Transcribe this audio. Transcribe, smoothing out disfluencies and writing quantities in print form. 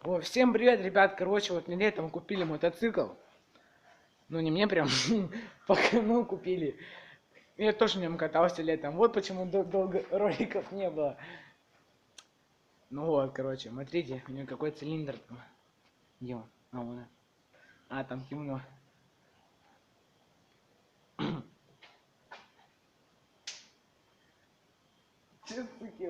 О, всем привет, ребят. Короче, вот мне летом купили мотоцикл. Ну, не мне прям, пока, ну, купили. Я тоже на нем катался летом. Вот почему долго роликов не было. Ну вот, короче, смотрите, у него какой цилиндр там. Где он? А, вон он. А, там темно. Че, суки,